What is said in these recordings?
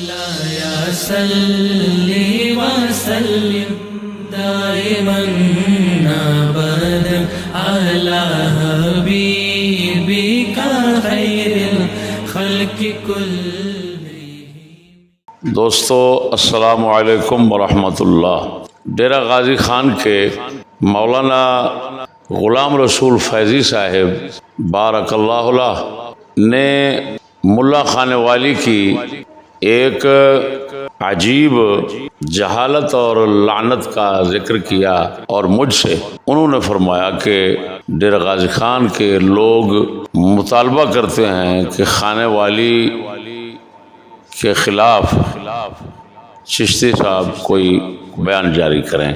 مولاي صل وسلم دائما ابدا على حبيبك خير الخلق كلهم۔ دوستو السلام علیکم ورحمۃ اللہ۔ ڈیرہ غازی خان کے مولانا غلام رسول فیضی صاحب بارک اللہ عنہ نے ملا خانے والی کی ایک عجیب جہالت اور لعنت کا ذکر کیا، اور مجھ سے انہوں نے فرمایا کہ ڈیرہ غازی خان کے لوگ مطالبہ کرتے ہیں کہ خانے والی کے خلاف چشتی صاحب کوئی بیان جاری کریں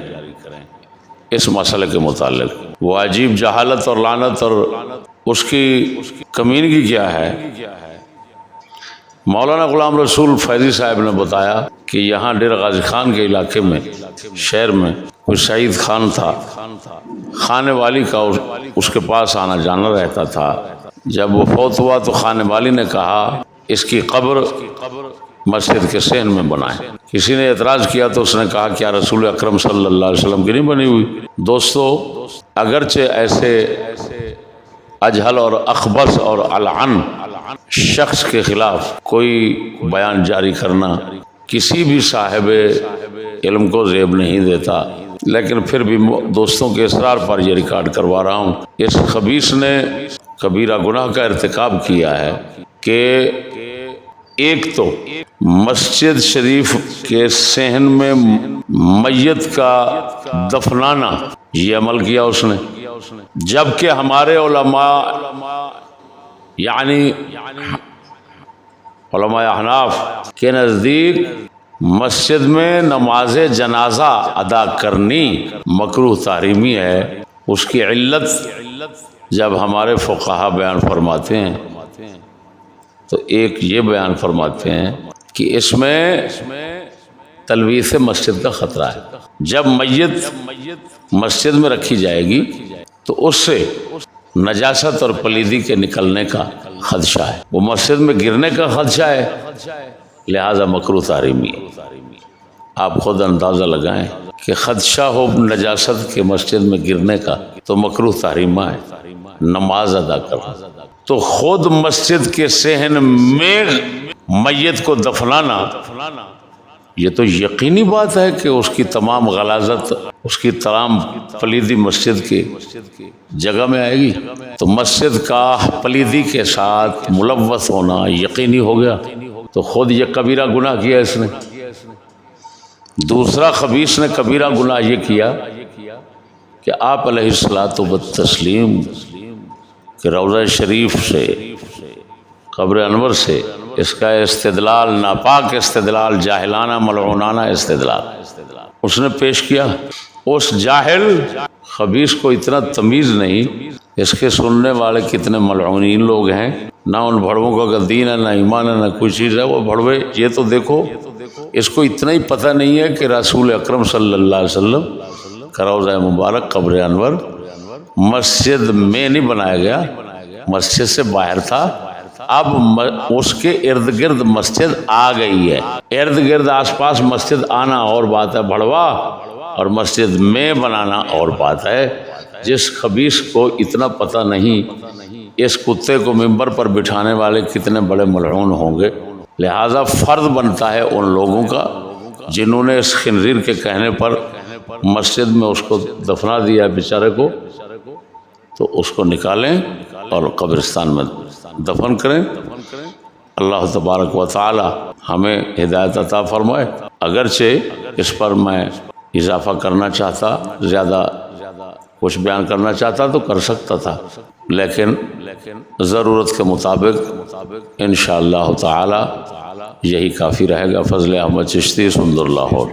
اس مسئلے کے متعلق۔ وہ عجیب جہالت اور لعنت اور اس کی کمینگی کیا ہے؟ مولانا غلام رسول فیضی صاحب نے بتایا کہ یہاں ڈیرہ غازی خان کے علاقے میں شہر میں کوئی سعید خان تھا، خانے والی کا اس کے پاس آنا جانا رہتا تھا۔ جب وہ فوت ہوا تو خانے والی نے کہا اس کی قبر مسجد کے صحن میں بنائیں۔ کسی نے اعتراض کیا تو اس نے کہا کیا رسول اکرم صلی اللہ علیہ وسلم کی نہیں بنی ہوئی؟ دوستو، اگرچہ ایسے اجہل اور اخبث اور العن شخص کے خلاف کوئی بیان جاری کرنا کسی بھی صاحب علم کو زیب نہیں دیتا، لیکن پھر بھی دوستوں کے اصرار پر یہ ریکارڈ کروا رہا ہوں۔ اس خبیث نے کبیرہ گناہ کا ارتکاب کیا ہے کہ ایک تو مسجد شریف کے صحن میں میت کا دفنانا، یہ عمل کیا اس نے، جبکہ ہمارے علماء یعنی علماء احناف کے نزدیک مسجد میں نماز جنازہ ادا کرنی مکروہ تحریمی ہے۔ اس کی علت جب ہمارے فقہا بیان فرماتے ہیں تو ایک یہ بیان فرماتے ہیں کہ اس میں تلویث مسجد کا خطرہ ہے۔ جب میت مسجد میں رکھی جائے گی تو اس سے نجاست اور پلیدی کے نکلنے کا خدشہ ہے، وہ مسجد میں گرنے کا خدشہ ہے، لہذا مکروہ تحریمی ہے۔ آپ خود اندازہ لگائیں کہ خدشہ ہو نجاست کے مسجد میں گرنے کا تو مکروہ تحریمہ ہے نماز ادا کرنا۔ تو خود مسجد کے صحن میں میت کو دفنانا، یہ تو یقینی بات ہے کہ اس کی تمام غلاظت، اس کی تمام پلیدی مسجد کی جگہ میں آئے گی، تو مسجد کا پلیدی کے ساتھ ملوث ہونا یقینی ہو گیا، تو خود یہ کبیرہ گناہ کیا اس نے۔ دوسرا خبیث نے کبیرہ گناہ یہ کیا کہ آپ علیہ الصلوۃ والتسلیم کہ روضہ شریف سے، قبر انور سے اس کا استدلال ناپاک استدلال، جاہلانہ ملعونانہ استدلال اس نے پیش کیا۔ اس جاہل خبیث کو اتنا تمیز نہیں، اس کے سننے والے کتنے ملعونین لوگ ہیں، نہ ان بھڑووں کا دین ہے، نہ ایمان ہے، نہ کوئی چیز ہے۔ وہ بھڑوے یہ تو دیکھو، اس کو اتنا ہی پتہ نہیں ہے کہ رسول اکرم صلی اللہ علیہ وسلم کا روضہ مبارک قبر انور مسجد میں نہیں بنایا گیا، مسجد سے باہر تھا۔ اب اس کے ارد گرد مسجد آ گئی ہے، ارد گرد آس پاس مسجد آنا اور بات ہے بھڑوا، اور مسجد میں بنانا اور بات ہے۔ جس خبیث کو اتنا پتہ نہیں، اس کتے کو ممبر پر بٹھانے والے کتنے بڑے ملعون ہوں گے۔ لہذا فرض بنتا ہے ان لوگوں کا جنہوں نے اس خنزیر کے کہنے پر مسجد میں اس کو دفنا دیا بیچارے کو، تو اس کو نکالیں اور قبرستان میں دفن کریں۔ اللہ تبارک و تعالی ہمیں ہدایت عطا فرمائے۔ اگرچہ اس پر میں اضافہ کرنا چاہتا، زیادہ کچھ بیان کرنا چاہتا تو کر سکتا تھا، لیکن ضرورت کے مطابق انشاءاللہ تعالی یہی کافی رہے گا۔ فضل احمد چشتی، سندر لاہور۔